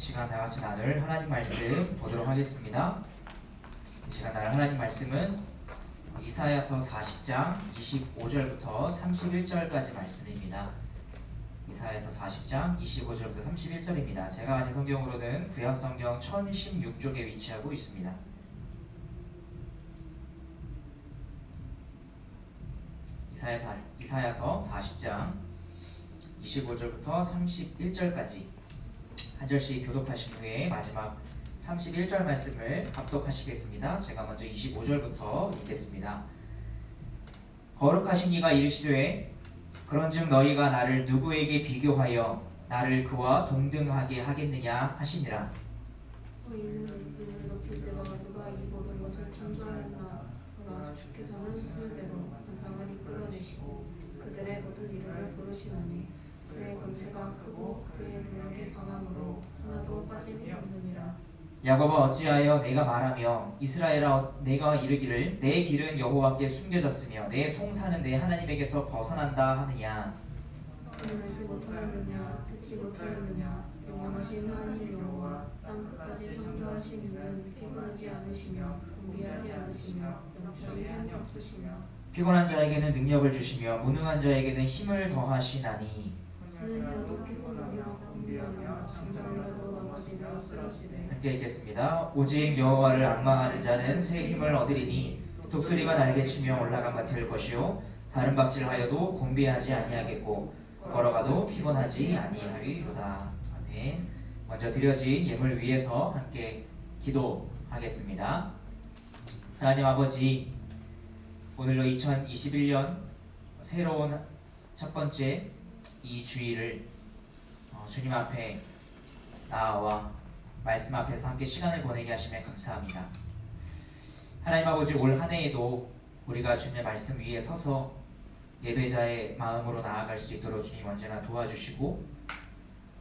시간 다 같이 나눌 하나님 말씀 보도록 하겠습니다. 이 시간 나눌 하나님 말씀은 이사야서 40장 25절부터 31절까지 말씀입니다. 이사야서 40장 25절부터 31절입니다. 제가 가진 성경으로는 구약성경 1016쪽에 위치하고 있습니다. 이사야서 40장 25절부터 31절까지 한 절씩 교독하신 후에 마지막 31절 말씀을 합독하시겠습니다. 제가 먼저 25절부터 읽겠습니다. 거룩하신 이가 이르시되 그런즉 너희가 나를 누구에게 비교하여 나를 그와 동등하게 하겠느냐 하시니라. 너희는 이를 높일 때와 누가 이 모든 것을 창조하였나 보라. 주께서는 소유대로 환상을 이끌어내시고 그들의 모든 이름을 부르시나니 그의 권세가 크고 그의 능력이 강함으로 하나도 빠짐이 없느니라. 야곱아 어찌하여 내가 말하며 이스라엘아 내가 이르기를 내 길은 여호와께 숨겨졌으며 내 송사는 내 하나님에게서 벗어난다 하느냐. 너는 알지 못하였느냐 듣지 못하였느냐. 영원하신 하나님 여호와 땅 끝까지 창조하신 이는 피곤하지 않으시며 공비하지 않으시며 영적이 한이 없으시며 피곤한 자에게는 능력을 주시며 무능한 자에게는 힘을 더하시나니. 수면이라도 피곤하며 공비하며 잠잠이라도 넘어지며 쓰러지되. 함께 읽겠습니다. 오직 여호와를 앙망하는 자는 새 힘을 얻으리니 독수리가 날개치며 올라감 같을 것이요 다른 박질하여도 곤비하지 아니하겠고 걸어가도 피곤하지 아니하리로다. 아멘. 먼저 드려진 예물 위에서 함께 기도하겠습니다. 하나님 아버지, 오늘로 2021년 새로운 첫 번째 이 주일을 주님 앞에 나와 말씀 앞에서 함께 시간을 보내게 하시면 감사합니다. 하나님 아버지, 올 한 해에도 우리가 주님의 말씀 위에 서서 예배자의 마음으로 나아갈 수 있도록 주님 언제나 도와주시고,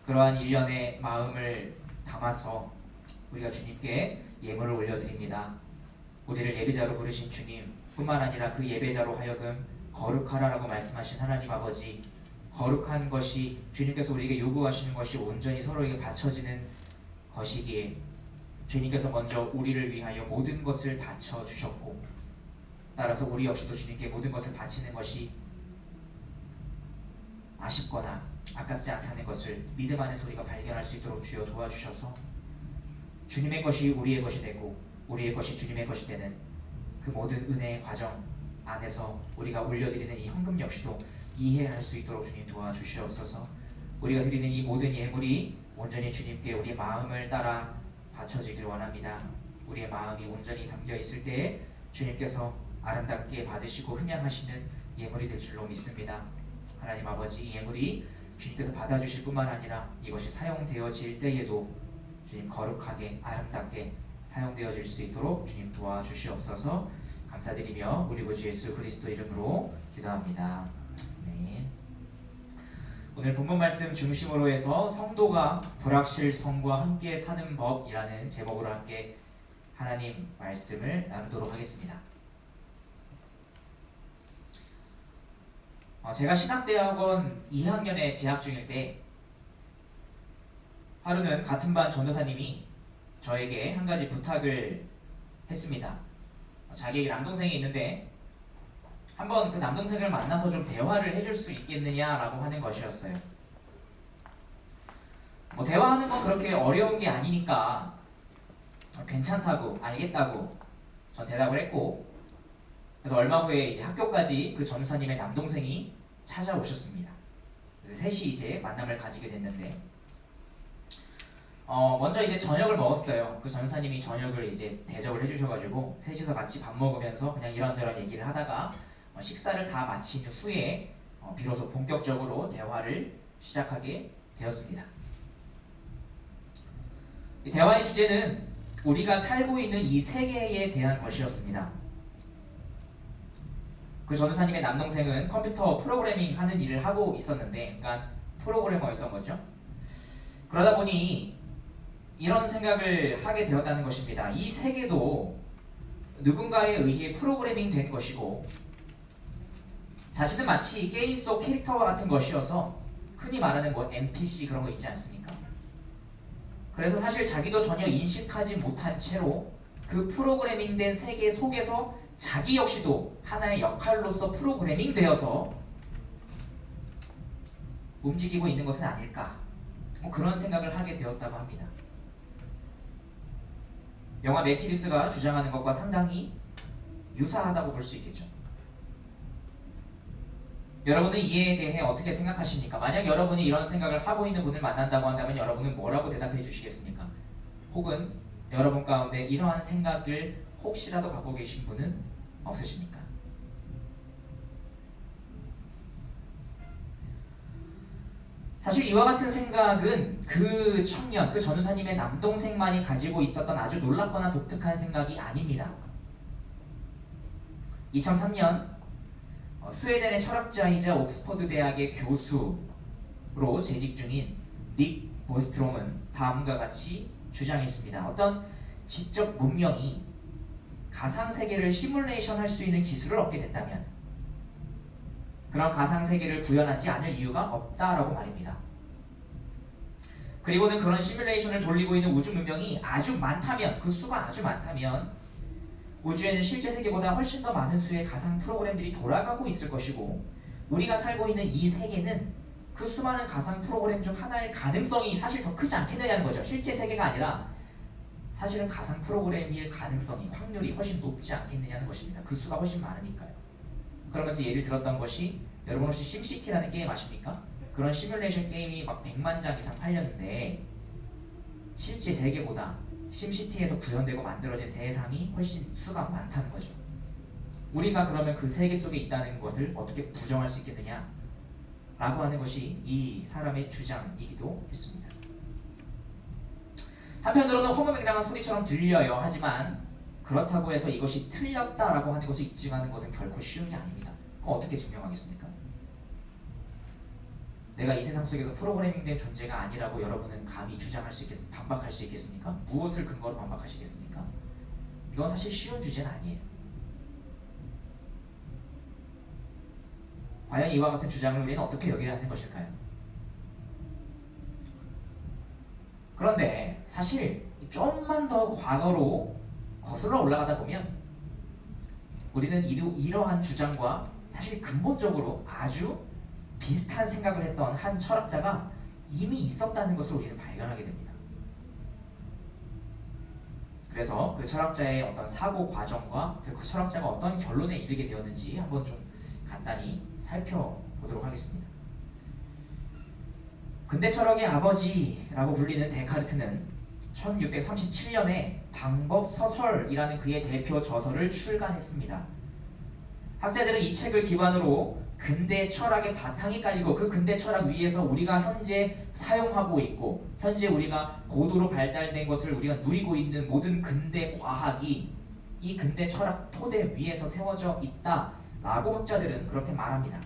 그러한 일련의 마음을 담아서 우리가 주님께 예물을 올려드립니다. 우리를 예배자로 부르신 주님 뿐만 아니라 그 예배자로 하여금 거룩하라라고 말씀하신 하나님 아버지, 거룩한 것이 주님께서 우리에게 요구하시는 것이 온전히 서로에게 바쳐지는 것이기에 주님께서 먼저 우리를 위하여 모든 것을 바쳐주셨고, 따라서 우리 역시도 주님께 모든 것을 바치는 것이 아쉽거나 아깝지 않다는 것을 믿음 안에서 우리가 발견할 수 있도록 주여 도와주셔서 주님의 것이 우리의 것이 되고 우리의 것이 주님의 것이 되는 그 모든 은혜의 과정 안에서 우리가 올려드리는 이 헌금 역시도 이해할 수 있도록 주님 도와주시옵소서. 우리가 드리는 이 모든 예물이 온전히 주님께 우리의 마음을 따라 바쳐지길 원합니다. 우리의 마음이 온전히 담겨 있을 때에 주님께서 아름답게 받으시고 흠양하시는 예물이 될 줄로 믿습니다. 하나님 아버지, 이 예물이 주님께서 받아주실 뿐만 아니라 이것이 사용되어질 때에도 주님 거룩하게 아름답게 사용되어질 수 있도록 주님 도와주시옵소서. 감사드리며 우리 구주 예수 그리스도 이름으로 기도합니다. 네. 오늘 본문 말씀 중심으로 해서 성도가 불확실성과 함께 사는 법이라는 제목으로 함께 하나님 말씀을 나누도록 하겠습니다. 제가 신학대학원 2학년에 재학 중일 때 하루는 같은 반 전도사님이 저에게 한 가지 부탁을 했습니다. 자기에게 남동생이 있는데 한번 그 남동생을 만나서 좀 대화를 해줄 수 있겠느냐라고 하는 것이었어요. 대화하는 건 그렇게 어려운 게 아니니까 괜찮다고, 알겠다고 전 대답을 했고, 그래서 얼마 후에 이제 학교까지 그 전도사님의 남동생이 찾아오셨습니다. 그래서 셋이 이제 만남을 가지게 됐는데, 먼저 이제 저녁을 먹었어요. 그 전도사님이 저녁을 이제 대접을 해주셔가지고 셋이서 같이 밥 먹으면서 그냥 이런저런 얘기를 하다가 식사를 다 마친 후에 비로소 본격적으로 대화를 시작하게 되었습니다. 이 대화의 주제는 우리가 살고 있는 이 세계에 대한 것이었습니다. 그 전도사님의 남동생은 컴퓨터 프로그래밍 하는 일을 하고 있었는데, 그러니까 프로그래머였던 거죠. 그러다 보니 이런 생각을 하게 되었다는 것입니다. 이 세계도 누군가에 의해 프로그래밍 된 것이고, 자신은 마치 게임 속 캐릭터와 같은 것이어서 흔히 말하는 NPC 그런 거 있지 않습니까? 그래서 사실 자기도 전혀 인식하지 못한 채로 그 프로그래밍된 세계 속에서 자기 역시도 하나의 역할로서 프로그래밍 되어서 움직이고 있는 것은 아닐까, 뭐 그런 생각을 하게 되었다고 합니다. 영화 매트릭스가 주장하는 것과 상당히 유사하다고 볼 수 있겠죠. 여러분은 이에 대해 어떻게 생각하십니까? 만약 여러분이 이런 생각을 하고 있는 분을 만난다고 한다면 여러분은 뭐라고 대답해 주시겠습니까? 혹은 여러분 가운데 이러한 생각을 혹시라도 갖고 계신 분은 없으십니까? 사실 이와 같은 생각은 그 청년, 그 전우사님의 남동생만이 가지고 있었던 아주 놀랍거나 독특한 생각이 아닙니다. 2003년 스웨덴의 철학자이자 옥스퍼드 대학의 교수로 재직 중인 닉 보스트롬은 다음과 같이 주장했습니다. 어떤 지적 문명이 가상세계를 시뮬레이션 할 수 있는 기술을 얻게 된다면 그런 가상세계를 구현하지 않을 이유가 없다라고 말입니다. 그리고는 그런 시뮬레이션을 돌리고 있는 우주 문명이 아주 많다면, 그 수가 아주 많다면 우주에는 실제 세계보다 훨씬 더 많은 수의 가상 프로그램들이 돌아가고 있을 것이고, 우리가 살고 있는 이 세계는 그 수많은 가상 프로그램 중 하나일 가능성이 사실 더 크지 않겠느냐는 거죠. 실제 세계가 아니라 사실은 가상 프로그램일 가능성이, 확률이 훨씬 높지 않겠느냐는 것입니다. 그 수가 훨씬 많으니까요. 그러면서 예를 들었던 것이, 여러분 혹시 심시티라는 게임 아십니까? 그런 시뮬레이션 게임이 막 100만 장 이상 팔렸는데 실제 세계보다 심시티에서 구현되고 만들어진 세상이 훨씬 수가 많다는 거죠. 우리가 그러면 그 세계 속에 있다는 것을 어떻게 부정할 수 있겠느냐 라고 하는 것이 이 사람의 주장이기도 했습니다. 한편으로는 허무맹랑한 소리처럼 들려요. 하지만 그렇다고 해서 이것이 틀렸다라고 하는 것을 입증하는 것은 결코 쉬운 게 아닙니다. 그거 어떻게 증명하겠습니까? 내가 이 세상 속에서 프로그래밍된 존재가 아니라고 여러분은 감히 주장할 수 있겠습니까? 반박할 수 있겠습니까? 무엇을 근거로 반박하시겠습니까? 이건 사실 쉬운 주제는 아니에요. 과연 이와 같은 주장을 우리는 어떻게 여겨야 하는 것일까요? 그런데 사실 좀만 더 과거로 거슬러 올라가다 보면 우리는 이러한 주장과 사실 근본적으로 아주 비슷한 생각을 했던 한 철학자가 이미 있었다는 것을 우리는 발견하게 됩니다. 그래서 그 철학자의 어떤 사고 과정과 그 철학자가 어떤 결론에 이르게 되었는지 한번 좀 간단히 살펴보도록 하겠습니다. 근대 철학의 아버지라고 불리는 데카르트는 1637년에 방법서설이라는 그의 대표 저서를 출간했습니다. 학자들은 이 책을 기반으로 근대 철학의 바탕이 깔리고 그 근대 철학 위에서 우리가 현재 사용하고 있고 현재 우리가 고도로 발달된 것을 우리가 누리고 있는 모든 근대 과학이 이 근대 철학 토대 위에서 세워져 있다라고 학자들은 그렇게 말합니다.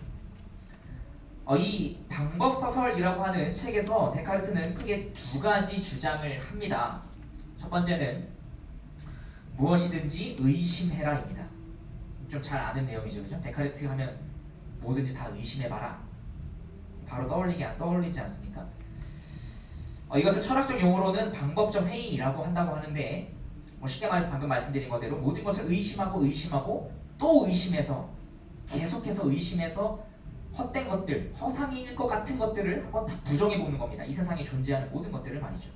이 방법서설이라고 하는 책에서 데카르트는 크게 두 가지 주장을 합니다. 첫 번째는 무엇이든지 의심해라입니다. 좀 잘 아는 내용이죠, 그죠? 데카르트 하면 뭐든지 다 의심해봐라. 바로 떠올리지 않습니까? 이것을 철학적 용어로는 방법적 회의라고 한다고 하는데, 쉽게 말해서 방금 말씀드린 것대로 모든 것을 의심하고 또 의심해서 계속해서 의심해서 헛된 것들, 허상일 것 같은 것들을 한번 다 부정해보는 겁니다. 이 세상에 존재하는 모든 것들을 말이죠.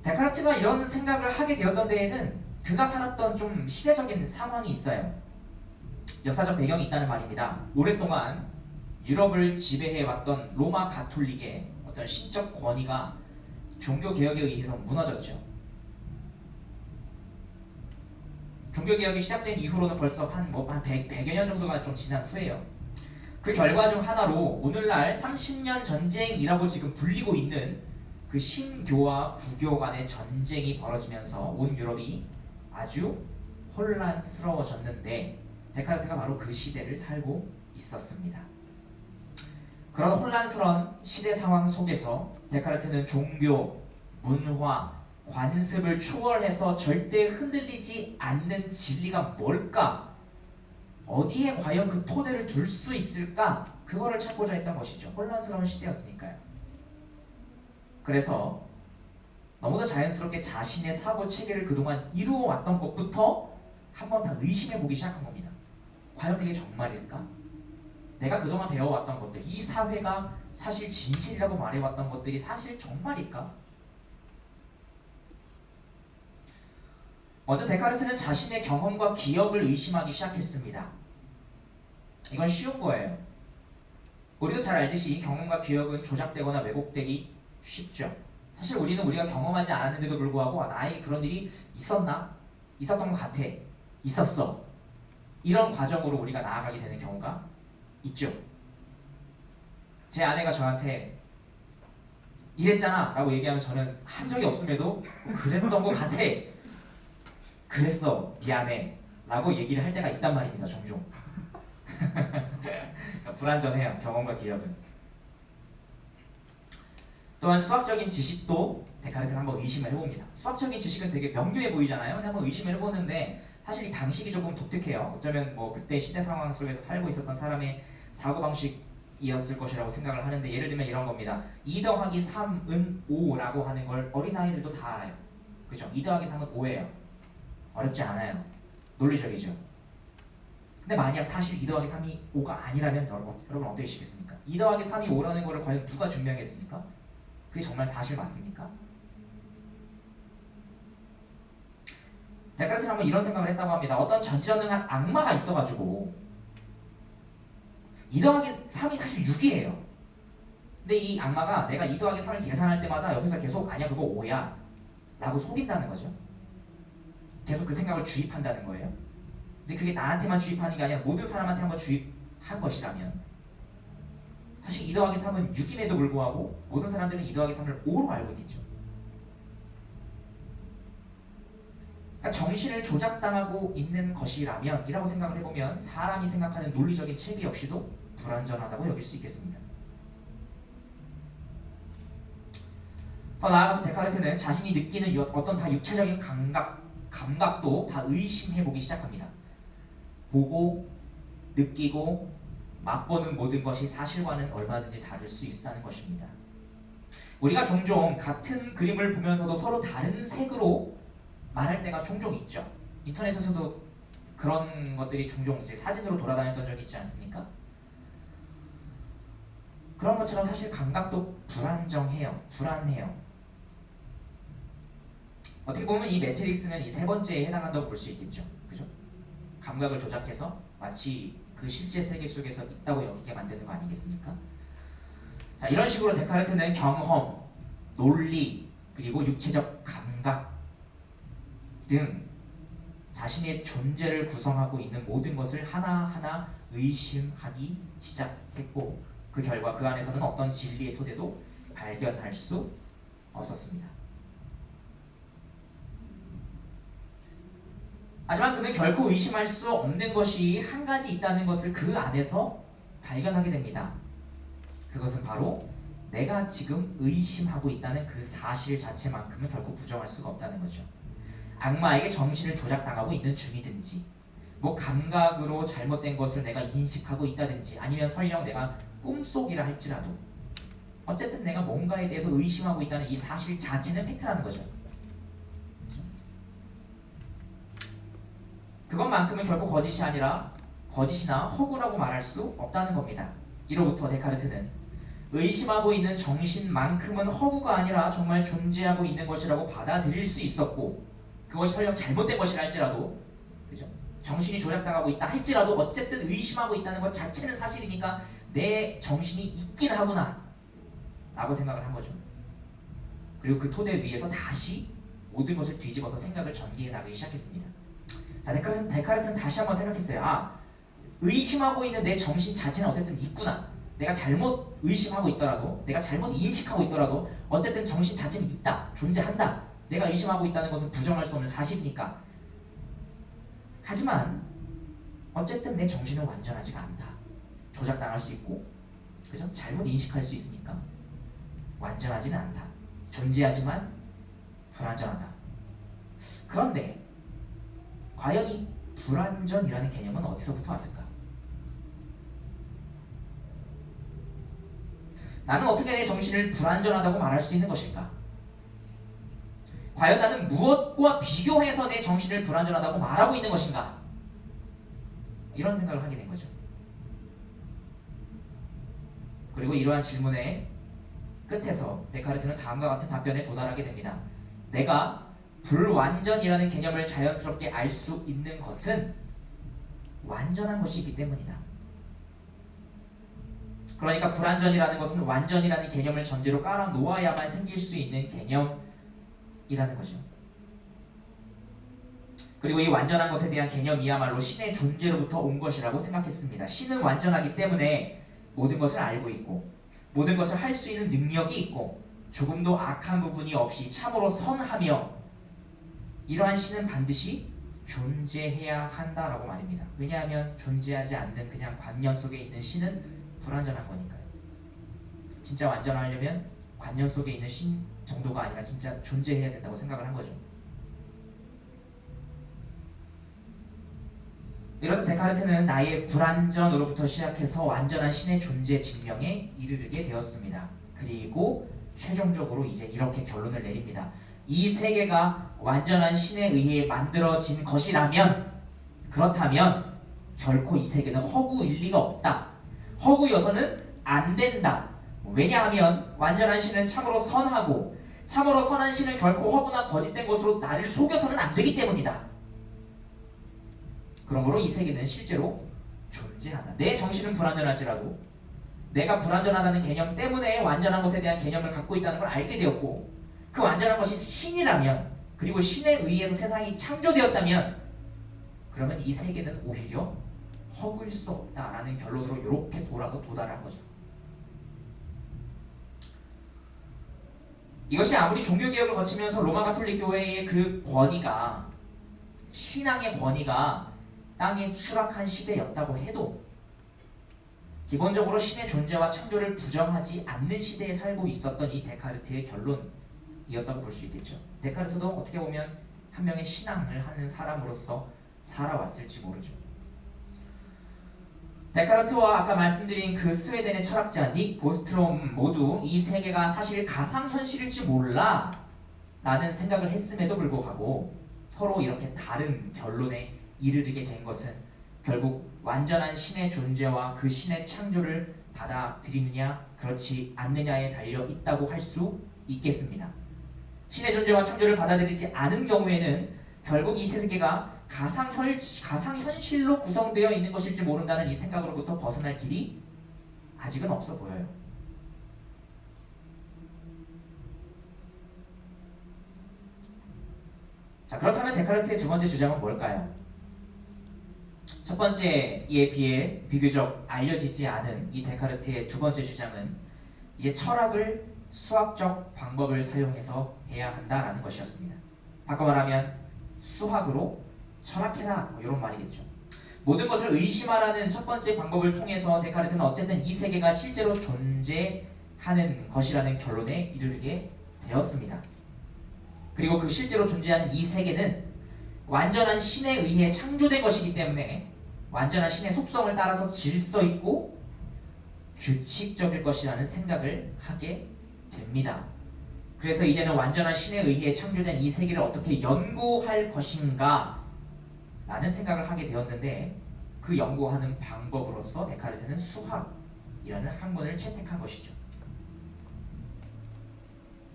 데카르트가 이런 생각을 하게 되었던 데에는 그가 살았던 좀 시대적인 상황이 있어요. 역사적 배경이 있다는 말입니다. 오랫동안 유럽을 지배해왔던 로마 가톨릭의 어떤 신적 권위가 종교개혁에 의해서 무너졌죠. 종교개혁이 시작된 이후로는 벌써 한 100여 년 정도가 좀 지난 후에요. 그 결과 중 하나로 오늘날 30년 전쟁이라고 지금 불리고 있는 그 신교와 구교 간의 전쟁이 벌어지면서 온 유럽이 아주 혼란스러워졌는데 데카르트가 바로 그 시대를 살고 있었습니다. 그런 혼란스러운 시대 상황 속에서 데카르트는 종교, 문화, 관습을 초월해서 절대 흔들리지 않는 진리가 뭘까? 어디에 과연 그 토대를 둘 수 있을까? 그거를 찾고자 했던 것이죠. 혼란스러운 시대였으니까요. 그래서 너무도 자연스럽게 자신의 사고 체계를 그동안 이루어왔던 것부터 한 번 다 의심해 보기 시작한 겁니다. 과연 그게 정말일까? 내가 그동안 배워왔던 것들, 이 사회가 사실 진실이라고 말해왔던 것들이 사실 정말일까? 먼저 데카르트는 자신의 경험과 기억을 의심하기 시작했습니다. 이건 쉬운 거예요. 우리도 잘 알듯이 경험과 기억은 조작되거나 왜곡되기 쉽죠. 사실 우리는 우리가 경험하지 않았는데도 불구하고 나에게 그런 일이 있었나? 있었던 것 같아. 있었어. 이런 과정으로 우리가 나아가게 되는 경우가 있죠. 제 아내가 저한테 이랬잖아 라고 얘기하면 저는 한 적이 없음에도 그랬던 것 같아. 그랬어. 미안해. 라고 얘기를 할 때가 있단 말입니다. 종종. 불완전해요. 경험과 기억은. 또한 수학적인 지식도 데카르트는 한번 의심을 해봅니다. 수학적인 지식은 되게 명료해 보이잖아요. 근데 한번 의심을 해보는데 사실 이 방식이 조금 독특해요. 어쩌면 뭐 그때 시대 상황 속에서 살고 있었던 사람의 사고방식이었을 것이라고 생각을 하는데, 예를 들면 이런 겁니다. 2 더하기 3은 5라고 하는 걸 어린아이들도 다 알아요. 그죠? 2 더하기 3은 5예요. 어렵지 않아요. 논리적이죠. 근데 만약 사실 2 더하기 3이 5가 아니라면 여러분 어떻게 하시겠습니까? 2 더하기 3이 5라는 거를 과연 누가 증명했습니까? 그게 정말 사실 맞습니까? 데카르트는 한번 이런 생각을 했다고 합니다. 어떤 전지전능한 악마가 있어가지고 2 더하기 3이 사실 6이에요. 근데 이 악마가 내가 2 더하기 3을 계산할 때마다 옆에서 계속 아니야 그거 5야 라고 속인다는 거죠. 계속 그 생각을 주입한다는 거예요. 근데 그게 나한테만 주입하는 게 아니라 모든 사람한테 한번 주입한 것이라면 사실 2 더하기 3은 6임에도 불구하고 모든 사람들은 2 더하기 3을 5로 알고 있겠죠. 그러니까 정신을 조작당하고 있는 것이라면 이라고 생각을 해보면 사람이 생각하는 논리적인 체계 역시도 불완전하다고 여길 수 있겠습니다. 더 나아가서 데카르트는 자신이 느끼는 어떤 다 육체적인 감각도 다 의심해보기 시작합니다. 보고, 느끼고, 맛보는 모든 것이 사실과는 얼마든지 다를 수 있다는 것입니다. 우리가 종종 같은 그림을 보면서도 서로 다른 색으로 말할 때가 종종 있죠. 인터넷에서도 그런 것들이 종종 이제 사진으로 돌아다녔던 적이 있지 않습니까? 그런 것처럼 사실 감각도 불안정해요. 불안해요. 어떻게 보면 이 매트릭스는 이 세 번째에 해당한다고 볼 수 있겠죠. 그죠? 감각을 조작해서 마치 그 실제 세계 속에서 있다고 여기게 만드는 거 아니겠습니까? 자, 이런 식으로 데카르트는 경험, 논리, 그리고 육체적 감각 등 자신의 존재를 구성하고 있는 모든 것을 하나하나 의심하기 시작했고, 그 결과 그 안에서는 어떤 진리의 토대도 발견할 수 없었습니다. 하지만 그는 결코 의심할 수 없는 것이 한 가지 있다는 것을 그 안에서 발견하게 됩니다. 그것은 바로 내가 지금 의심하고 있다는 그 사실 자체만큼은 결코 부정할 수가 없다는 거죠. 악마에게 정신을 조작당하고 있는 중이든지, 뭐 감각으로 잘못된 것을 내가 인식하고 있다든지, 아니면 설령 내가 꿈속이라 할지라도 어쨌든 내가 뭔가에 대해서 의심하고 있다는 이 사실 자체는 팩트라는 거죠. 그것만큼은 결코 거짓이나 허구라고 말할 수 없다는 겁니다. 이로부터 데카르트는 의심하고 있는 정신만큼은 허구가 아니라 정말 존재하고 있는 것이라고 받아들일 수 있었고, 그것이 설령 잘못된 것이라 할지라도, 그죠? 정신이 조작당하고 있다 할지라도 어쨌든 의심하고 있다는 것 자체는 사실이니까 내 정신이 있긴 하구나 라고 생각을 한 거죠. 그리고 그 토대 위에서 다시 모든 것을 뒤집어서 생각을 전개해 나가기 시작했습니다. 자, 데카르트는 다시 한번 생각했어요. 의심하고 있는 내 정신 자체는 어쨌든 있구나. 내가 잘못 의심하고 있더라도, 내가 잘못 인식하고 있더라도 어쨌든 정신 자체는 있다, 존재한다. 내가 의심하고 있다는 것은 부정할 수 없는 사실이니까. 하지만 어쨌든 내 정신은 완전하지가 않다. 조작당할 수 있고, 그죠? 잘못 인식할 수 있으니까 완전하지는 않다. 존재하지만 불완전하다. 그런데 과연 이 불완전이라는 개념은 어디서부터 왔을까? 나는 어떻게 내 정신을 불완전하다고 말할 수 있는 것일까? 과연 나는 무엇과 비교해서 내 정신을 불완전하다고 말하고 있는 것인가? 이런 생각을 하게 된 거죠. 그리고 이러한 질문의 끝에서 데카르트는 다음과 같은 답변에 도달하게 됩니다. 내가 불완전이라는 개념을 자연스럽게 알 수 있는 것은 완전한 것이 있기 때문이다. 그러니까 불완전이라는 것은 완전이라는 개념을 전제로 깔아 놓아야만 생길 수 있는 개념이라는 거죠. 그리고 이 완전한 것에 대한 개념이야말로 신의 존재로부터 온 것이라고 생각했습니다. 신은 완전하기 때문에 모든 것을 알고 있고 모든 것을 할 수 있는 능력이 있고 조금도 악한 부분이 없이 참으로 선하며 이러한 신은 반드시 존재해야 한다라고 말입니다. 왜냐하면 존재하지 않는 그냥 관념 속에 있는 신은 불완전한 거니까요. 진짜 완전하려면 관념 속에 있는 신 정도가 아니라 진짜 존재해야 된다고 생각을 한 거죠. 이로써 데카르트는 나의 불완전으로부터 시작해서 완전한 신의 존재 증명에 이르게 되었습니다. 그리고 최종적으로 이제 이렇게 결론을 내립니다. 이 세계가 완전한 신에 의해 만들어진 것이라면, 그렇다면 결코 이 세계는 허구일 리가 없다. 허구여서는 안 된다. 왜냐하면 완전한 신은 참으로 선하고 참으로 선한 신은 결코 허구나 거짓된 것으로 나를 속여서는 안 되기 때문이다. 그러므로 이 세계는 실제로 존재한다. 내 정신은 불완전할지라도 내가 불완전하다는 개념 때문에 완전한 것에 대한 개념을 갖고 있다는 걸 알게 되었고, 그 완전한 것이 신이라면, 그리고 신에 의해서 세상이 창조되었다면, 그러면 이 세계는 오히려 허구일 수 없다라는 결론으로 이렇게 돌아서 도달한 거죠. 이것이 아무리 종교개혁을 거치면서 로마 가톨릭 교회의 그 권위가, 신앙의 권위가 땅에 추락한 시대였다고 해도 기본적으로 신의 존재와 창조를 부정하지 않는 시대에 살고 있었던 이 데카르트의 결론이었다고 볼 수 있겠죠. 데카르트도 어떻게 보면 한 명의 신앙을 하는 사람으로서 살아왔을지 모르죠. 데카르트와 아까 말씀드린 그 스웨덴의 철학자 닉 보스트롬 모두 이 세계가 사실 가상현실일지 몰라 라는 생각을 했음에도 불구하고 서로 이렇게 다른 결론에 이르게 된 것은 결국 완전한 신의 존재와 그 신의 창조를 받아들이느냐 그렇지 않느냐에 달려 있다고 할 수 있겠습니다. 신의 존재와 창조를 받아들이지 않은 경우에는 결국 이 세계가 가상현실로 구성되어 있는 것일지 모른다는 이 생각으로부터 벗어날 길이 아직은 없어 보여요. 자, 그렇다면 데카르트의 두 번째 주장은 뭘까요? 첫 번째에 비해 비교적 알려지지 않은 이 데카르트의 두 번째 주장은 이제 철학을 수학적 방법을 사용해서 해야 한다라는 것이었습니다. 바꿔 말하면 수학으로 철학해라, 이런 말이겠죠. 모든 것을 의심하라는 첫 번째 방법을 통해서 데카르트는 어쨌든 이 세계가 실제로 존재하는 것이라는 결론에 이르게 되었습니다. 그리고 그 실제로 존재하는 이 세계는 완전한 신에 의해 창조된 것이기 때문에 완전한 신의 속성을 따라서 질서 있고 규칙적일 것이라는 생각을 하게 됩니다. 그래서 이제는 완전한 신에 의해 창조된 이 세계를 어떻게 연구할 것인가 라는 생각을 하게 되었는데, 그 연구하는 방법으로서 데카르트는 수학이라는 학문을 채택한 것이죠.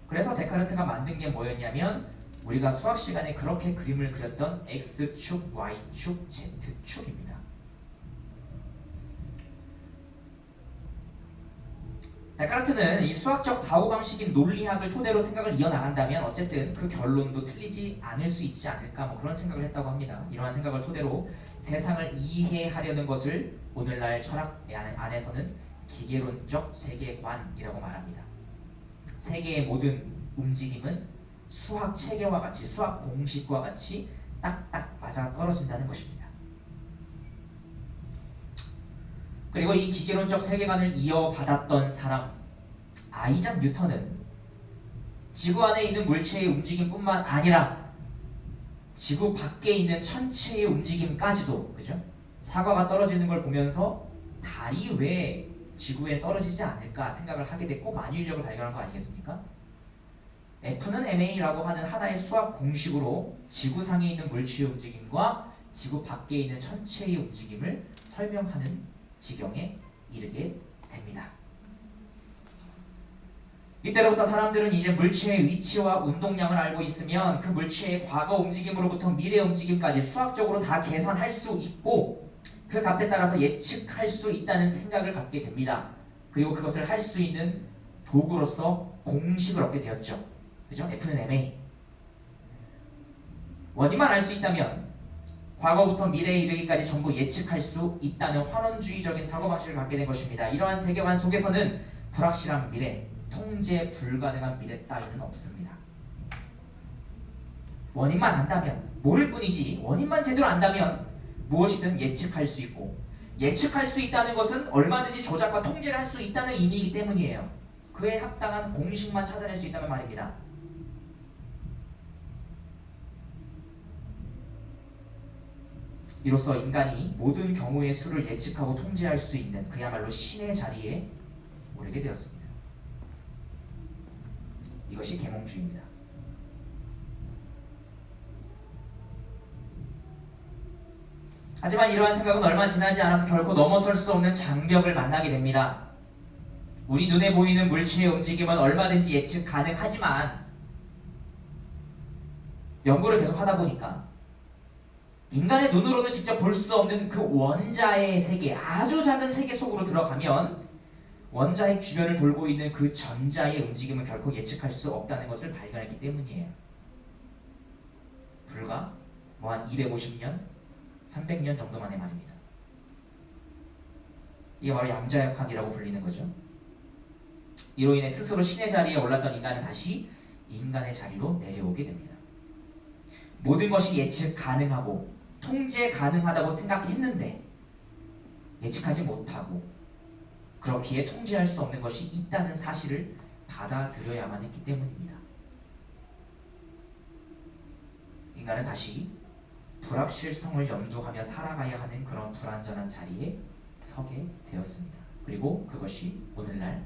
그래서 데카르트가 만든 게 뭐였냐면, 우리가 수학 시간에 그렇게 그림을 그렸던 X축, Y축, Z축입니다. 데카르트는 이 수학적 사고방식인 논리학을 토대로 생각을 이어나간다면 어쨌든 그 결론도 틀리지 않을 수 있지 않을까, 그런 생각을 했다고 합니다. 이러한 생각을 토대로 세상을 이해하려는 것을 오늘날 철학 안에서는 기계론적 세계관이라고 말합니다. 세계의 모든 움직임은 수학 체계와 같이, 수학 공식과 같이 딱딱 맞아 떨어진다는 것입니다. 그리고 이 기계론적 세계관을 이어받았던 사람 아이작 뉴턴은 지구 안에 있는 물체의 움직임뿐만 아니라 지구 밖에 있는 천체의 움직임까지도, 그죠? 사과가 떨어지는 걸 보면서 달이 왜 지구에 떨어지지 않을까 생각을 하게 됐고 만유인력을 발견한 거 아니겠습니까? F는 ma라고 하는 하나의 수학 공식으로 지구상에 있는 물체의 움직임과 지구 밖에 있는 천체의 움직임을 설명하는 지경에 이르게 됩니다. 이때로부터 사람들은 이제 물체의 위치와 운동량을 알고 있으면 그 물체의 과거 움직임으로부터 미래 움직임까지 수학적으로 다 계산할 수 있고 그 값에 따라서 예측할 수 있다는 생각을 갖게 됩니다. 그리고 그것을 할 수 있는 도구로서 공식을 얻게 되었죠. 그죠? F는 ma. 원인만 알 수 있다면 과거부터 미래에 이르기까지 전부 예측할 수 있다는 환원주의적인 사고방식을 갖게 된 것입니다. 이러한 세계관 속에서는 불확실한 미래, 통제 불가능한 미래 따위는 없습니다. 원인만 안다면, 모를 뿐이지 원인만 제대로 안다면 무엇이든 예측할 수 있고 예측할 수 있다는 것은 얼마든지 조작과 통제를 할 수 있다는 의미이기 때문이에요. 그에 합당한 공식만 찾아낼 수 있다면 말입니다. 이로써 인간이 모든 경우의 수를 예측하고 통제할 수 있는 그야말로 신의 자리에 오르게 되었습니다. 이것이 계몽주의입니다. 하지만 이러한 생각은 얼마 지나지 않아서 결코 넘어설 수 없는 장벽을 만나게 됩니다. 우리 눈에 보이는 물체의 움직임은 얼마든지 예측 가능하지만 연구를 계속 하다 보니까 인간의 눈으로는 직접 볼 수 없는 그 원자의 세계, 아주 작은 세계 속으로 들어가면 원자의 주변을 돌고 있는 그 전자의 움직임은 결코 예측할 수 없다는 것을 발견했기 때문이에요. 불과 한 250년, 300년 정도 만의 말입니다. 이게 바로 양자역학이라고 불리는 거죠. 이로 인해 스스로 신의 자리에 올랐던 인간은 다시 인간의 자리로 내려오게 됩니다. 모든 것이 예측 가능하고 통제 가능하다고 생각했는데 예측하지 못하고 그렇기에 통제할 수 없는 것이 있다는 사실을 받아들여야만 했기 때문입니다. 인간은 다시 불확실성을 염두하며 살아가야 하는 그런 불완전한 자리에 서게 되었습니다. 그리고 그것이 오늘날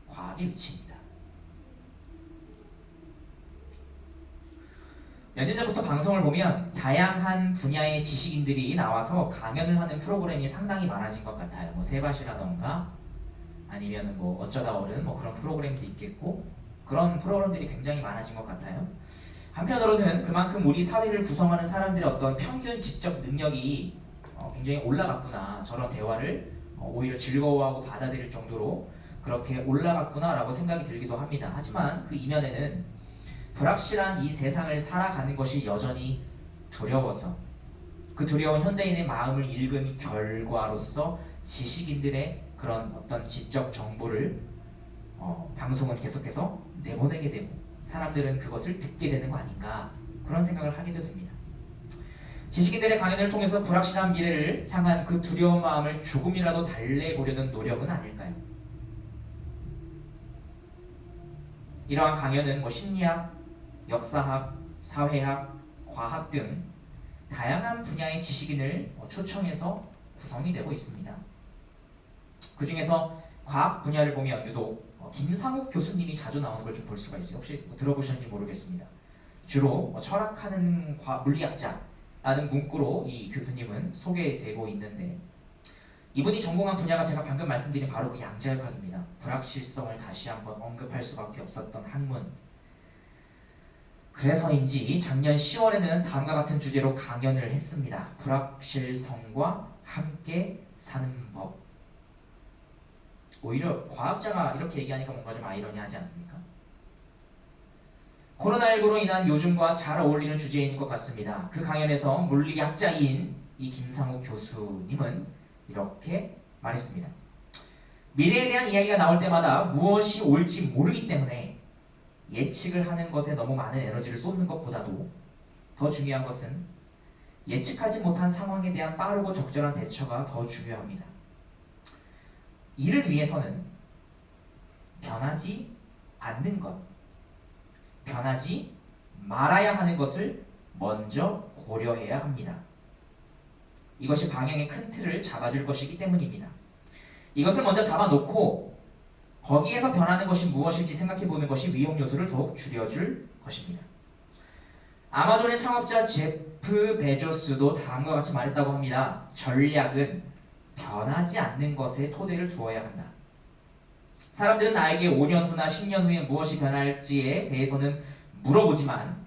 과학의 위치입니다. 몇 년 전부터 방송을 보면 다양한 분야의 지식인들이 나와서 강연을 하는 프로그램이 상당히 많아진 것 같아요. 뭐 세바시라던가 아니면 뭐 어쩌다 어른 뭐 그런 프로그램도 있겠고 그런 프로그램들이 굉장히 많아진 것 같아요. 한편으로는 그만큼 우리 사회를 구성하는 사람들의 어떤 평균 지적 능력이 굉장히 올라갔구나. 저런 대화를 오히려 즐거워하고 받아들일 정도로 그렇게 올라갔구나라고 생각이 들기도 합니다. 하지만 그 이면에는 불확실한 이 세상을 살아가는 것이 여전히 두려워서 그 두려운 현대인의 마음을 읽은 결과로서 지식인들의 그런 어떤 지적 정보를 방송은 계속해서 내보내게 되고 사람들은 그것을 듣게 되는 거 아닌가 그런 생각을 하게도 됩니다. 지식인들의 강연을 통해서 불확실한 미래를 향한 그 두려운 마음을 조금이라도 달래보려는 노력은 아닐까요? 이러한 강연은 뭐 심리학, 역사학, 사회학, 과학 등 다양한 분야의 지식인을 초청해서 구성이 되고 있습니다. 그 중에서 과학 분야를 보면 유독 김상욱 교수님이 자주 나오는 걸 좀 볼 수가 있어요. 혹시 들어보셨는지 모르겠습니다. 주로 철학하는 물리학자라는 문구로 이 교수님은 소개되고 있는데 이분이 전공한 분야가 제가 방금 말씀드린 바로 그 양자역학입니다. 불확실성을 다시 한번 언급할 수밖에 없었던 학문. 그래서인지 작년 10월에는 다음과 같은 주제로 강연을 했습니다. 불확실성과 함께 사는 법. 오히려 과학자가 이렇게 얘기하니까 뭔가 좀 아이러니하지 않습니까? 코로나19로 인한 요즘과 잘 어울리는 주제인 것 같습니다. 그 강연에서 물리학자인 이 김상욱 교수님은 이렇게 말했습니다. 미래에 대한 이야기가 나올 때마다 무엇이 올지 모르기 때문에 예측을 하는 것에 너무 많은 에너지를 쏟는 것보다도 더 중요한 것은 예측하지 못한 상황에 대한 빠르고 적절한 대처가 더 중요합니다. 이를 위해서는 변하지 않는 것, 변하지 말아야 하는 것을 먼저 고려해야 합니다. 이것이 방향의 큰 틀을 잡아줄 것이기 때문입니다. 이것을 먼저 잡아놓고 거기에서 변하는 것이 무엇일지 생각해보는 것이 위험 요소를 더욱 줄여줄 것입니다. 아마존의 창업자 제프 베조스도 다음과 같이 말했다고 합니다. 전략은 변하지 않는 것에 토대를 두어야 한다. 사람들은 나에게 5년 후나 10년 후에 무엇이 변할지에 대해서는 물어보지만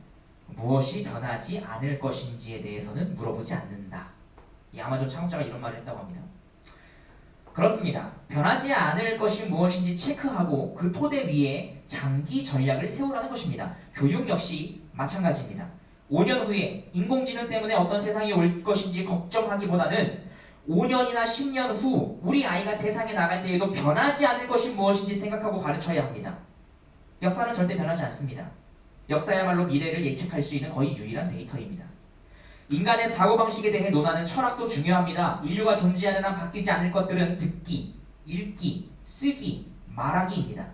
무엇이 변하지 않을 것인지에 대해서는 물어보지 않는다. 이 아마존 창업자가 이런 말을 했다고 합니다. 그렇습니다. 변하지 않을 것이 무엇인지 체크하고 그 토대 위에 장기 전략을 세우라는 것입니다. 교육 역시 마찬가지입니다. 5년 후에 인공지능 때문에 어떤 세상이 올 것인지 걱정하기보다는 5년이나 10년 후 우리 아이가 세상에 나갈 때에도 변하지 않을 것이 무엇인지 생각하고 가르쳐야 합니다. 역사는 절대 변하지 않습니다. 역사야말로 미래를 예측할 수 있는 거의 유일한 데이터입니다. 인간의 사고방식에 대해 논하는 철학도 중요합니다. 인류가 존재하는 한 바뀌지 않을 것들은 듣기, 읽기, 쓰기, 말하기입니다.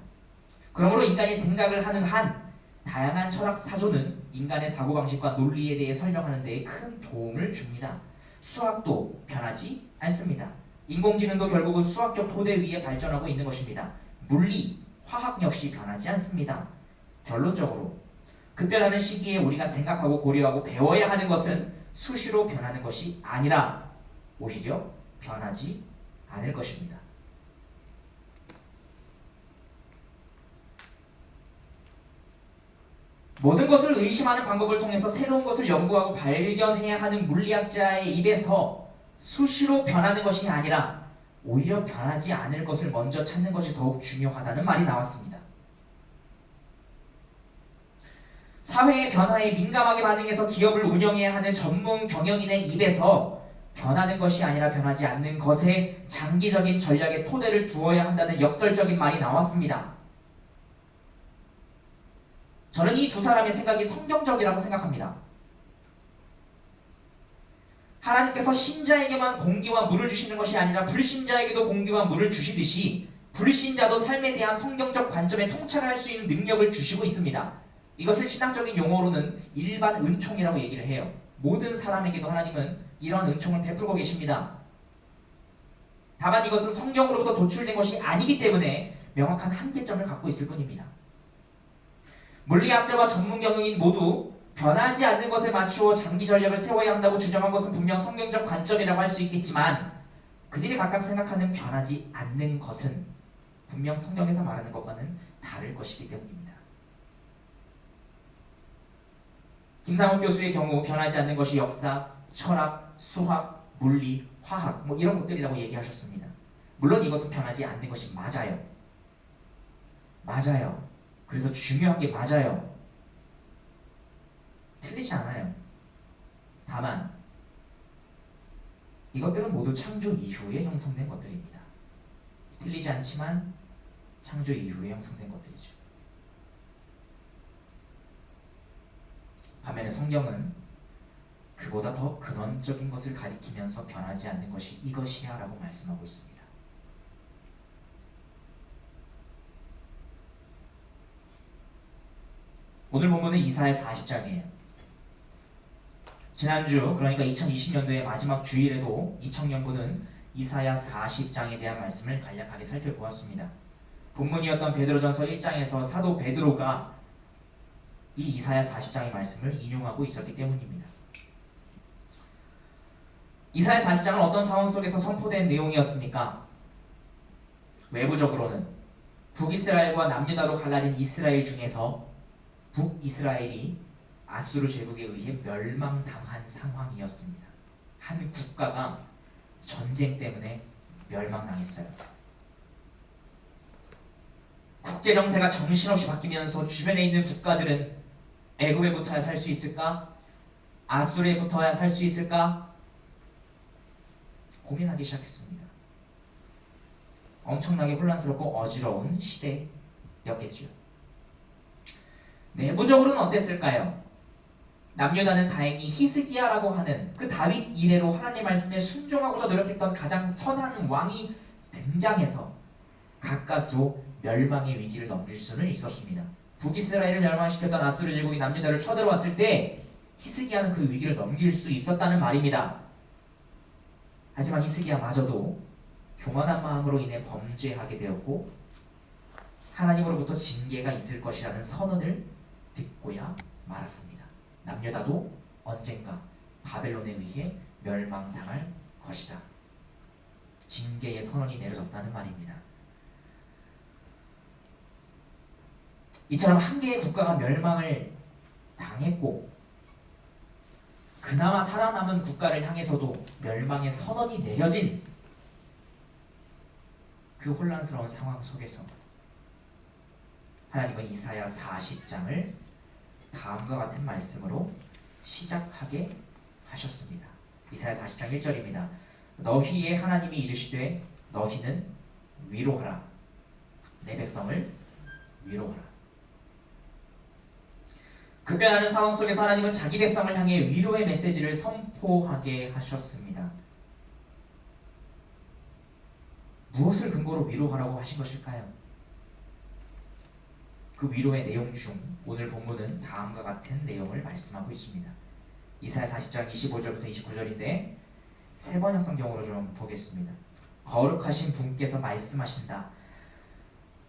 그러므로 인간이 생각을 하는 한 다양한 철학 사조는 인간의 사고방식과 논리에 대해 설명하는 데 큰 도움을 줍니다. 수학도 변하지 않습니다. 인공지능도 결국은 수학적 토대 위에 발전하고 있는 것입니다. 물리, 화학 역시 변하지 않습니다. 결론적으로 급변하는 시기에 우리가 생각하고 고려하고 배워야 하는 것은 수시로 변하는 것이 아니라 오히려 변하지 않을 것입니다. 모든 것을 의심하는 방법을 통해서 새로운 것을 연구하고 발견해야 하는 물리학자의 입에서 수시로 변하는 것이 아니라 오히려 변하지 않을 것을 먼저 찾는 것이 더욱 중요하다는 말이 나왔습니다. 사회의 변화에 민감하게 반응해서 기업을 운영해야 하는 전문 경영인의 입에서 변하는 것이 아니라 변하지 않는 것에 장기적인 전략의 토대를 두어야 한다는 역설적인 말이 나왔습니다. 저는 이 두 사람의 생각이 성경적이라고 생각합니다. 하나님께서 신자에게만 공기와 물을 주시는 것이 아니라 불신자에게도 공기와 물을 주시듯이 불신자도 삶에 대한 성경적 관점에 통찰을 할 수 있는 능력을 주시고 있습니다. 이것을 신학적인 용어로는 일반 은총이라고 얘기를 해요. 모든 사람에게도 하나님은 이러한 은총을 베풀고 계십니다. 다만 이것은 성경으로부터 도출된 것이 아니기 때문에 명확한 한계점을 갖고 있을 뿐입니다. 물리학자와 전문 경영인 모두 변하지 않는 것에 맞추어 장기 전략을 세워야 한다고 주장한 것은 분명 성경적 관점이라고 할 수 있겠지만 그들이 각각 생각하는 변하지 않는 것은 분명 성경에서 말하는 것과는 다를 것이기 때문입니다. 김상욱 교수의 경우 변하지 않는 것이 역사, 철학, 수학, 물리, 화학 이런 것들이라고 얘기하셨습니다. 물론 이것은 변하지 않는 것이 맞아요. 맞아요. 그래서 중요한 게 맞아요. 틀리지 않아요. 다만 이것들은 모두 창조 이후에 형성된 것들입니다. 틀리지 않지만 창조 이후에 형성된 것들이죠. 반면에 성경은 그보다 더 근원적인 것을 가리키면서 변하지 않는 것이 이것이야 라고 말씀하고 있습니다. 오늘 본문은 이사야 40장이에요. 지난주 그러니까 2020년도의 마지막 주일에도 이청년부는 이사야 40장에 대한 말씀을 간략하게 살펴보았습니다. 본문이었던 베드로전서 1장에서 사도 베드로가 이 이사야 40장의 말씀을 인용하고 있었기 때문입니다. 이사야 40장은 어떤 상황 속에서 선포된 내용이었습니까? 외부적으로는 북이스라엘과 남유다로 갈라진 이스라엘 중에서 북이스라엘이 아수르 제국에 의해 멸망당한 상황이었습니다. 한 국가가 전쟁 때문에 멸망당했어요. 국제정세가 정신없이 바뀌면서 주변에 있는 국가들은 애굽에 붙어야 살 수 있을까? 아수르에 붙어야 살 수 있을까? 고민하기 시작했습니다. 엄청나게 혼란스럽고 어지러운 시대였겠죠. 내부적으로는 어땠을까요? 남유다는 다행히 히스기야라고 하는 그 다윗 이래로 하나님의 말씀에 순종하고자 노력했던 가장 선한 왕이 등장해서 가까스로 멸망의 위기를 넘길 수는 있었습니다. 북이스라엘을 멸망시켰던 아수르 제국이 남유다를 쳐들어왔을 때 히스기야는 그 위기를 넘길 수 있었다는 말입니다. 하지만 히스기야마저도 교만한 마음으로 인해 범죄하게 되었고 하나님으로부터 징계가 있을 것이라는 선언을 듣고야 말았습니다. 남녀다도 언젠가 바벨론에 의해 멸망당할 것이다. 징계의 선언이 내려졌다는 말입니다. 이처럼 한 개의 국가가 멸망을 당했고 그나마 살아남은 국가를 향해서도 멸망의 선언이 내려진 그 혼란스러운 상황 속에서 하나님은 이사야 40장을 다음과 같은 말씀으로 시작하게 하셨습니다. 이사야 40장 1절입니다. 너희의 하나님이 이르시되 너희는 위로하라. 내 백성을 위로하라. 급변하는 상황 속에서 하나님은 자기 백성을 향해 위로의 메시지를 선포하게 하셨습니다. 무엇을 근거로 위로하라고 하신 것일까요? 그 위로의 내용 중 오늘 본문은 다음과 같은 내용을 말씀하고 있습니다. 이사야 40장 25절부터 29절인데 세 번역 성경으로 좀 보겠습니다. 거룩하신 분께서 말씀하신다.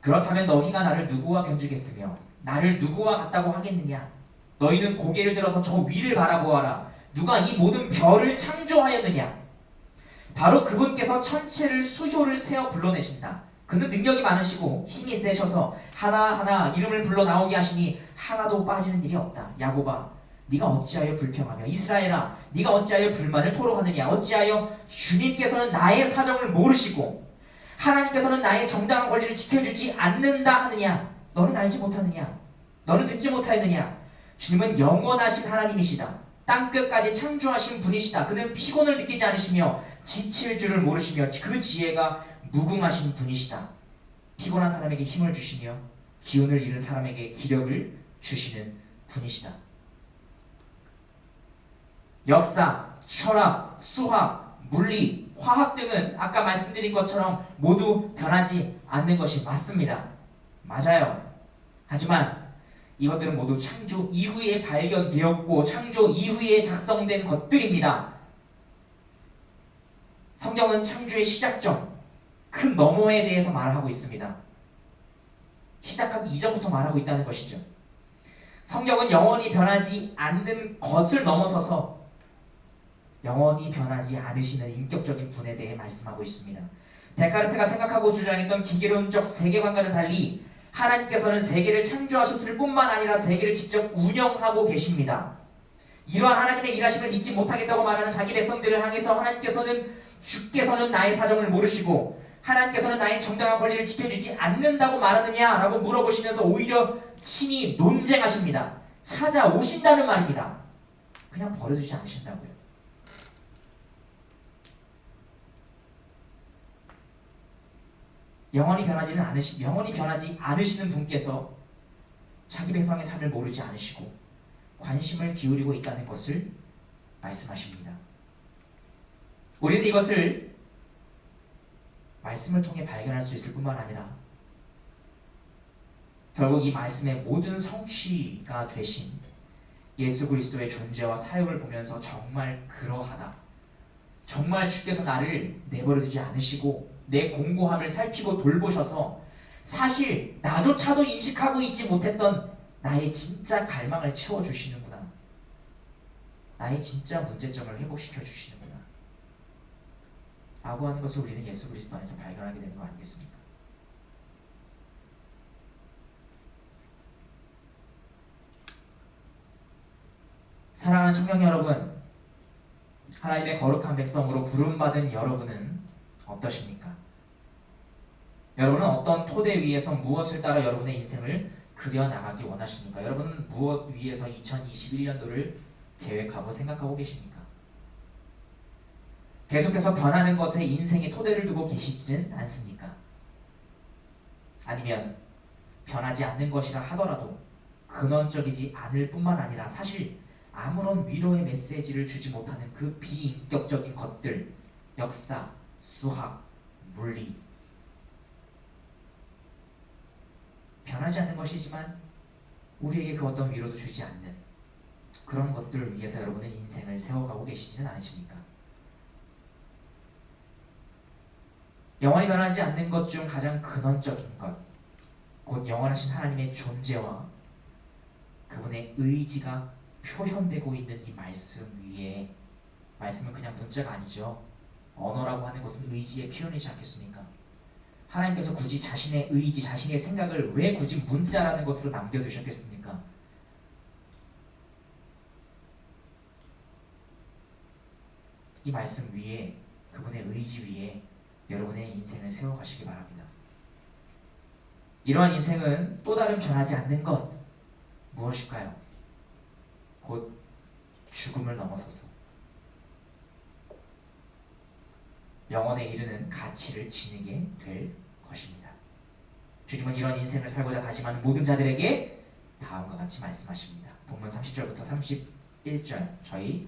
그렇다면 너희가 나를 누구와 견주겠으며 나를 누구와 같다고 하겠느냐? 너희는 고개를 들어서 저 위를 바라보아라. 누가 이 모든 별을 창조하였느냐? 바로 그분께서 천체를 수효를 세어 불러내신다. 그는 능력이 많으시고 힘이 세셔서 하나하나 이름을 불러 나오게 하시니 하나도 빠지는 일이 없다. 야곱아, 네가 어찌하여 불평하며 이스라엘아, 네가 어찌하여 불만을 토로하느냐? 어찌하여 주님께서는 나의 사정을 모르시고 하나님께서는 나의 정당한 권리를 지켜주지 않는다 하느냐? 너는 알지 못하느냐? 너는 듣지 못하였느냐? 주님은 영원하신 하나님이시다. 땅끝까지 창조하신 분이시다. 그는 피곤을 느끼지 않으시며 지칠 줄을 모르시며 그 지혜가 무궁하신 분이시다. 피곤한 사람에게 힘을 주시며 기운을 잃은 사람에게 기력을 주시는 분이시다. 역사, 철학, 수학, 물리, 화학 등은 아까 말씀드린 것처럼 모두 변하지 않는 것이 맞습니다. 맞아요. 하지만 이것들은 모두 창조 이후에 발견되었고 창조 이후에 작성된 것들입니다. 성경은 창조의 시작점, 그 너머에 대해서 말하고 있습니다. 시작하기 이전부터 말하고 있다는 것이죠. 성경은 영원히 변하지 않는 것을 넘어서서 영원히 변하지 않으시는 인격적인 분에 대해 말씀하고 있습니다. 데카르트가 생각하고 주장했던 기계론적 세계관과는 달리 하나님께서는 세계를 창조하셨을 뿐만 아니라 세계를 직접 운영하고 계십니다. 이러한 하나님의 일하심을 믿지 못하겠다고 말하는 자기 백성들을 향해서 하나님께서는 주께서는 나의 사정을 모르시고 하나님께서는 나의 정당한 권리를 지켜주지 않는다고 말하느냐라고 물어보시면서 오히려 친히 논쟁하십니다. 찾아오신다는 말입니다. 그냥 버려두지 않으신다고요. 영원히 변하지 않으시는 분께서 자기 백성의 삶을 모르지 않으시고 관심을 기울이고 있다는 것을 말씀하십니다. 우리는 이것을 말씀을 통해 발견할 수 있을 뿐만 아니라 결국 이 말씀의 모든 성취가 되신 예수 그리스도의 존재와 사역을 보면서 정말 그러하다. 정말 주께서 나를 내버려두지 않으시고 내 공고함을 살피고 돌보셔서 사실 나조차도 인식하고 있지 못했던 나의 진짜 갈망을 채워주시는구나. 나의 진짜 문제점을 회복시켜 주시는구나. 라고 하는 것을 우리는 예수 그리스도 안에서 발견하게 되는 거 아니겠습니까? 사랑하는 청년 여러분, 하나님의 거룩한 백성으로 부름받은 여러분은 어떠십니까? 여러분은 어떤 토대 위에서 무엇을 따라 여러분의 인생을 그려나가기 원하십니까? 여러분은 무엇 위에서 2021년도를 계획하고 생각하고 계십니까? 계속해서 변하는 것에 인생의 토대를 두고 계시지는 않습니까? 아니면 변하지 않는 것이라 하더라도 근원적이지 않을 뿐만 아니라 사실 아무런 위로의 메시지를 주지 못하는 그 비인격적인 것들, 역사, 수학, 물리, 변하지 않는 것이지만 우리에게 그 어떤 위로도 주지 않는 그런 것들을 위해서 여러분의 인생을 세워가고 계시지는 않으십니까? 영원히 변하지 않는 것 중 가장 근원적인 것, 곧 영원하신 하나님의 존재와 그분의 의지가 표현되고 있는 이 말씀 위에, 말씀은 그냥 문자가 아니죠. 언어라고 하는 것은 의지의 표현이지 않겠습니까? 하나님께서 굳이 자신의 의지, 자신의 생각을 왜 굳이 문자라는 것으로 남겨두셨겠습니까? 이 말씀 위에, 그분의 의지 위에 여러분의 인생을 세워가시기 바랍니다. 이러한 인생은 또 다른 변하지 않는 것, 무엇일까요? 곧 죽음을 넘어서서 영원에 이르는 가치를 지니게 될 것입니다. 주님은 이런 인생을 살고자 다짐하는 모든 자들에게 다음과 같이 말씀하십니다. 본문 30절부터 31절 저희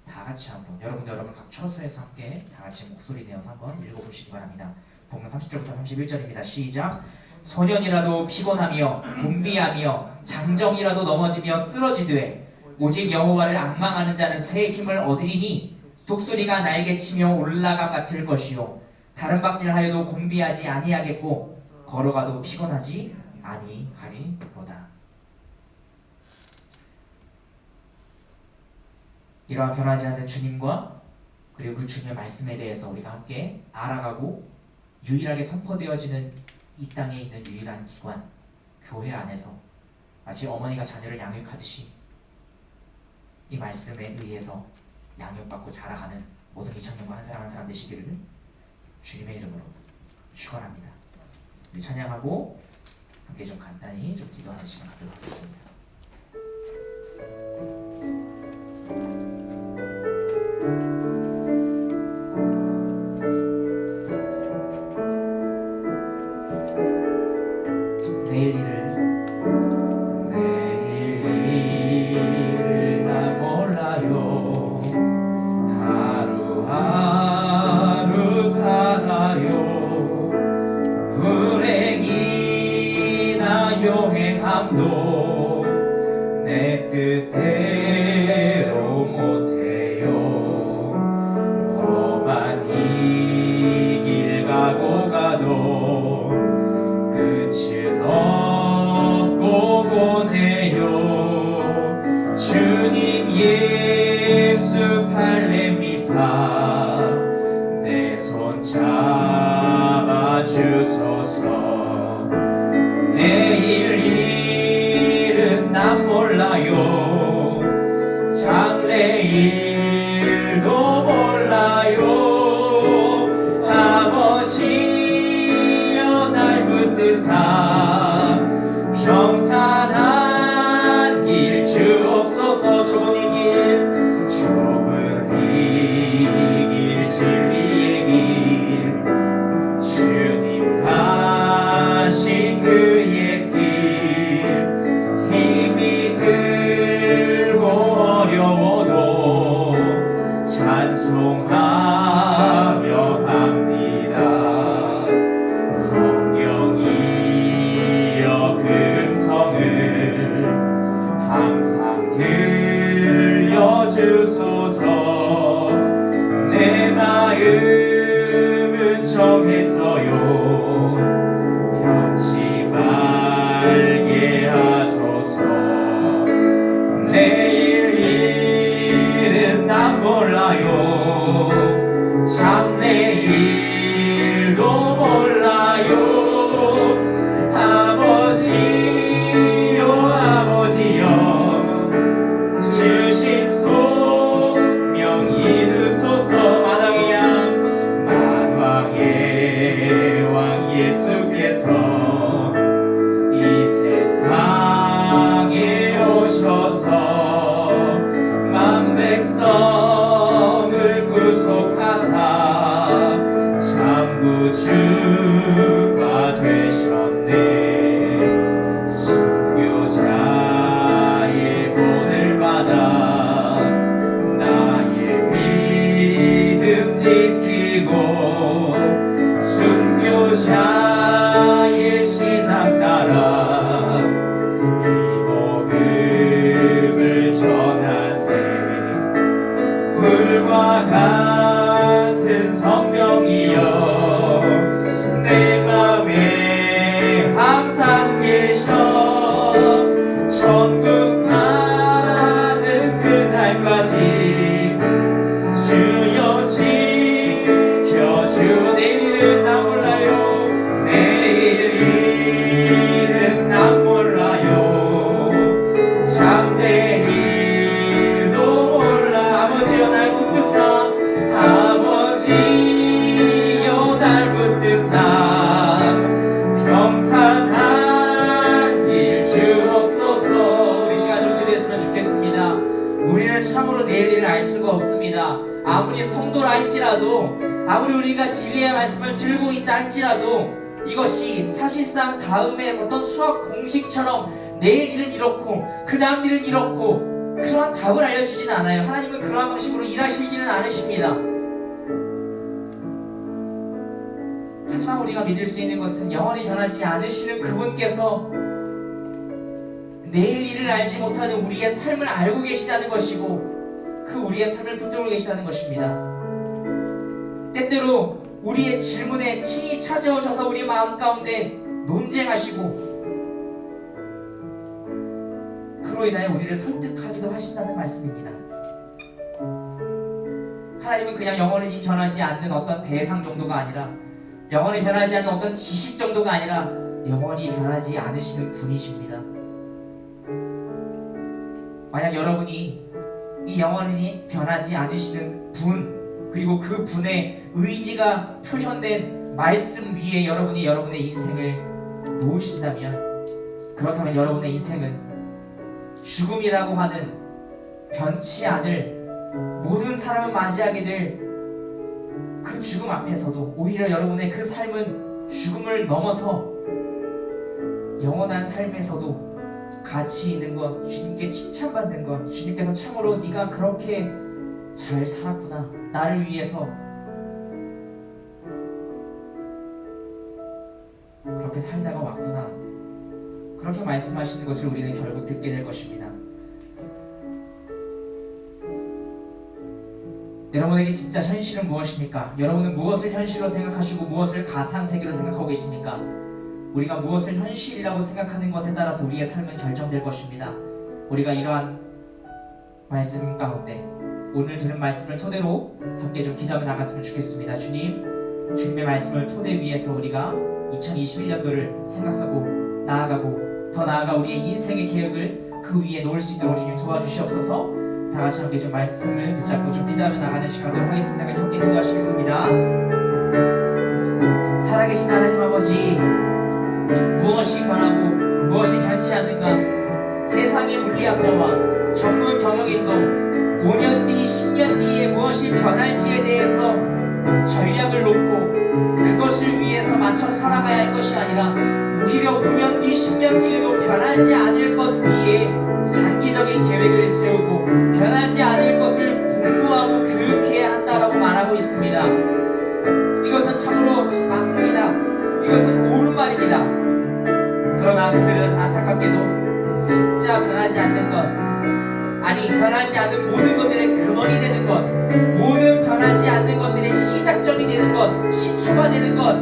다 같이 한번, 여러분 각 처소에서 함께 다 같이 목소리 내어서 한번 읽어보시기 바랍니다. 본문 30절부터 31절입니다. 시작. 소년이라도 피곤하며 곤비하며 장정이라도 넘어지며 쓰러지되 오직 여호와를 앙망하는 자는 새 힘을 얻으리니 독수리가 날개치며 올라감 같을 것이요 다른 박질하여도 곤비하지 아니하겠고 걸어가도 피곤하지 아니하리로다. 이러한 변하지 않는 주님과 그리고 그 주님의 말씀에 대해서 우리가 함께 알아가고 유일하게 선포되어지는 이 땅에 있는 유일한 기관, 교회 안에서 마치 어머니가 자녀를 양육하듯이 이 말씀에 의해서 양육받고 자라가는 모든 2000년과 한 사람 한 사람 되시기를 주님의 이름으로 축원합니다. 우리 찬양하고 함께 좀 간단히 좀 기도하는 시간 갖도록 하겠습니다. 내일 일을 나 몰라요. 하루하루 살아요. 불행이나 요행함도 내 뜻대로 못해요. 험한 이 길 가고 가도 끝은 없고 고뇌요. 주님 예수 팔레미사 내 손 잡아주소서. 내일 일은 난 몰라요. 장래일도 몰라요. 아버지여 날 붙드사 평탄한 길 주옵소서. 좁은 이 길 진리의 길 주님 가신 그의 길 힘이 들고 어려워도 찬송하며 갑니다. 성령이여 금성을 항상 들려주소서. 내 마음은 정했어요. 변치 말게 하소서. 내일 일은 난 몰라요. 장래일도 몰라요. 아버지여 주신 소명대로 천국 가는 그날까지 주여 지켜주. 내일 일은 난 몰라요. 내일 일은 난 몰라요. 장래일도 몰라. 아버지여 날 붙드사. 아버지여 날 붙드사. 평탄한 일 주옵소서. 우리 시간 좀 기도했으면 좋겠습니다. 우리는 참으로 내일 일을 알 수가 없습니다. 아무리 성도라 할지라도, 아무리 우리가 진리의 말씀을 들고 있다 할지라도, 이것이 사실상 다음에 어떤 수학 공식처럼 내일 일은 이렇고 그 다음 일은 이렇고 그러한 답을 알려주진 않아요. 하나님은 그러한 방식으로 일하시지는 않으십니다. 하지만 우리가 믿을 수 있는 것은 영원히 변하지 않으시는 그분께서 내일 일을 알지 못하는 우리의 삶을 알고 계시다는 것이고, 그 우리의 삶을 붙들고 계시다는 것입니다. 때때로 우리의 질문에 친히 찾아오셔서 우리 마음 가운데 논쟁하시고, 그로 인하여 우리를 설득하기도 하신다는 말씀입니다. 하나님은 그냥 영원히 변하지 않는 어떤 대상 정도가 아니라, 영원히 변하지 않는 어떤 지식 정도가 아니라 영원히 변하지 않으시는 분이십니다. 만약 여러분이 이 영원히 변하지 않으시는 분, 그리고 그 분의 의지가 표현된 말씀 위에 여러분이 여러분의 인생을 놓으신다면, 그렇다면 여러분의 인생은 죽음이라고 하는 변치 않을 모든 사람을 맞이하게 될 그 죽음 앞에서도 오히려 여러분의 그 삶은 죽음을 넘어서 영원한 삶에서도 가치 있는 것, 주님께 칭찬받는 것, 주님께서 참으로 네가 그렇게 잘 살았구나, 나를 위해서 그렇게 살다가 왔구나, 그렇게 말씀하시는 것을 우리는 결국 듣게 될 것입니다. 여러분에게 진짜 현실은 무엇입니까? 여러분은 무엇을 현실로 생각하시고 무엇을 가상세계로 생각하고 계십니까? 우리가 무엇을 현실이라고 생각하는 것에 따라서 우리의 삶은 결정될 것입니다. 우리가 이러한 말씀 가운데 오늘 들은 말씀을 토대로 함께 좀 기도하며 나갔으면 좋겠습니다. 주님, 주님의 말씀을 토대 위에서 우리가 2021년도를 생각하고 나아가고, 더 나아가 우리의 인생의 계획을 그 위에 놓을 수 있도록 주님 도와주시옵소서. 다 같이 함께 좀 말씀을 붙잡고 좀 기도하며 나가는 시간 되도록 하겠습니다. 함께 기도하시겠습니다. 살아계신 하나님 아버지, 무엇이 변하고 무엇이 변치 않는가? 세상의 물리학자와 전문 경영인도 5년 뒤, 10년 뒤에 무엇이 변할지에 대해서 전략을 놓고 그것을 위해서 맞춰 살아가야 할 것이 아니라, 오히려 5년 뒤, 10년 뒤에도 변하지 않을 것 위에 장기적인 계획을 세우고 변하지 않을 것을 공부하고 교육해야 한다라고 말하고 있습니다. 이것은 참으로 맞습니다. 이것은 옳은 말입니다. 그러나 그들은 안타깝게도 진짜 변하지 않는 것, 아니 변하지 않는 모든 것들의 근원이 되는 것, 모든 변하지 않는 것들의 시작점이 되는 것, 시초가 되는 것,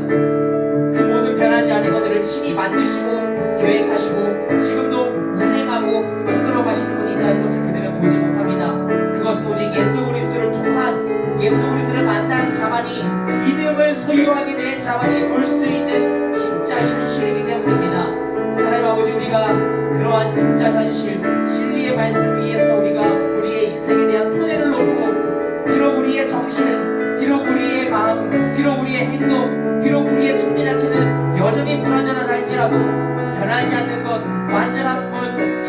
그 모든 변하지 않은 것들을 친히 만드시고 계획하시고 지금도 운행하고 이끌어 가시는 분이 있다는 것을 그들은 보지 못합니다. 그것은 오직 예수 그리스도를 통한, 예수 그리스도를 만난 자만이, 믿음을 소유하게 된 자만이 볼 수 있는 진짜 현실이기 때문입니다. 하나님 아버지, 우리가 그러한 진짜 현실, 진리의 말씀 위에서 우리가 우리의 인생에 대한 토대를 놓고, 비록 우리의 정신은, 비록 우리의 마음, 비록 우리의 행동, 비록 우리의 존재 자체는 여전히 불완전하다 할지라도 변하지 않는 것, 완전한 분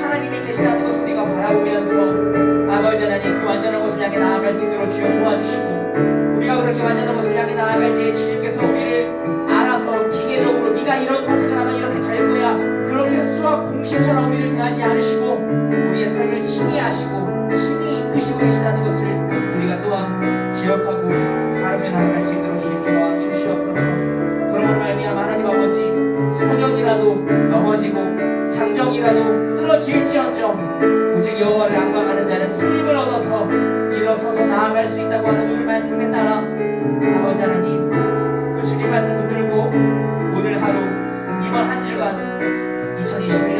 하나님이 계시다는 것을 우리가 바라보면서 아버지 하나님, 그 완전한 것을 향해 나아갈 수 있도록 주여 도와주시고, 우리가 그렇게 완전한 것을 향해 나아갈 때에 주님께서 우리를 알아서 기계적으로 네가 이런 선택을 하면 이렇게 될 거야, 그렇게 수학 공식처럼 우리를 대하지 않으시고 우리의 삶을 친히 하시고 친히 이끄시고 계시다는 것을 우리가 또한 기억하고 바르며 나아갈 수 있도록 주님 도와주시옵소서. 그러므로 말미암아 하나님 아버지, 소년이라도 넘어지고 장정이라도 쓰러질지언정 오직 여호와를 앙망하는 자는 힘을 얻어서 일어서서 나아갈 수 있다고 하는 오늘 말씀에 따라 아버지 하나님, 그 주님 말씀 붙들고 오늘 하루, 이번 한 주간 2021년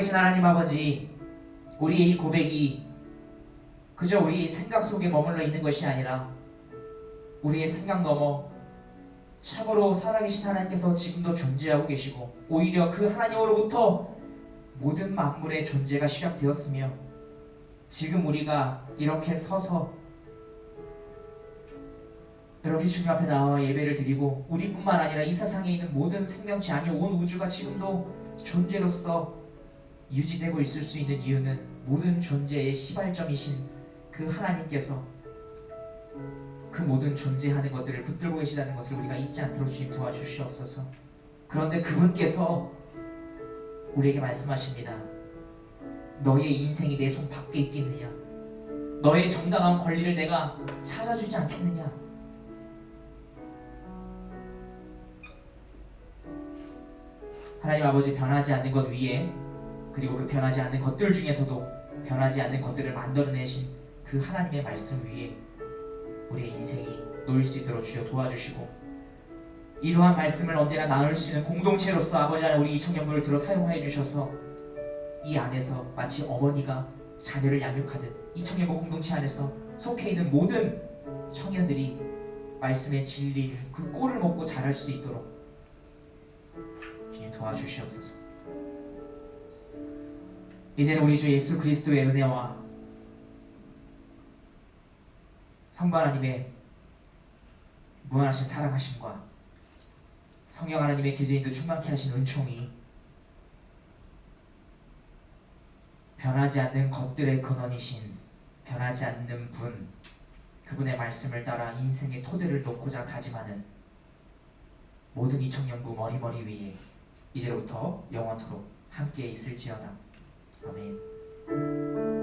살아계신 하나님 아버지, 우리의 이 고백이 그저 우리 생각 속에 머물러 있는 것이 아니라 우리의 생각 넘어 참으로 살아계신 하나님께서 지금도 존재하고 계시고 오히려 그 하나님으로부터 모든 만물의 존재가 시작되었으며 지금 우리가 이렇게 서서 이렇게 주님 앞에 나와 예배를 드리고 우리뿐만 아니라 이 세상에 있는 모든 생명체 아니 온 우주가 지금도 존재로서 유지되고 있을 수 있는 이유는 모든 존재의 시발점이신 그 하나님께서 그 모든 존재하는 것들을 붙들고 계시다는 것을 우리가 잊지 않도록 주님 도와주시옵소서. 그런데 그분께서 우리에게 말씀하십니다. 너의 인생이 내 손 밖에 있겠느냐? 너의 정당한 권리를 내가 찾아주지 않겠느냐? 하나님 아버지, 변하지 않는 것 위에 그리고 그 변하지 않는 것들 중에서도 변하지 않는 것들을 만들어내신 그 하나님의 말씀 위에 우리의 인생이 놓일 수 있도록 주여 도와주시고 이러한 말씀을 언제나 나눌 수 있는 공동체로서 아버지 하나님 우리 이 청년부를 들어 사용하여 주셔서 이 안에서 마치 어머니가 자녀를 양육하듯 이 청년부 공동체 안에서 속해 있는 모든 청년들이 말씀의 진리를 그 꼴을 먹고 자랄 수 있도록 주님 도와주시옵소서. 이제는 우리 주 예수 그리스도의 은혜와 성부 하나님의 무한하신 사랑하심과 성령 하나님의 교제인도 충만케 하신 은총이 변하지 않는 것들의 근원이신 변하지 않는 분, 그분의 말씀을 따라 인생의 토대를 놓고자 다짐하는 모든 이 청년부 머리머리 위에 이제로부터 영원토록 함께 있을지어다. 아멘.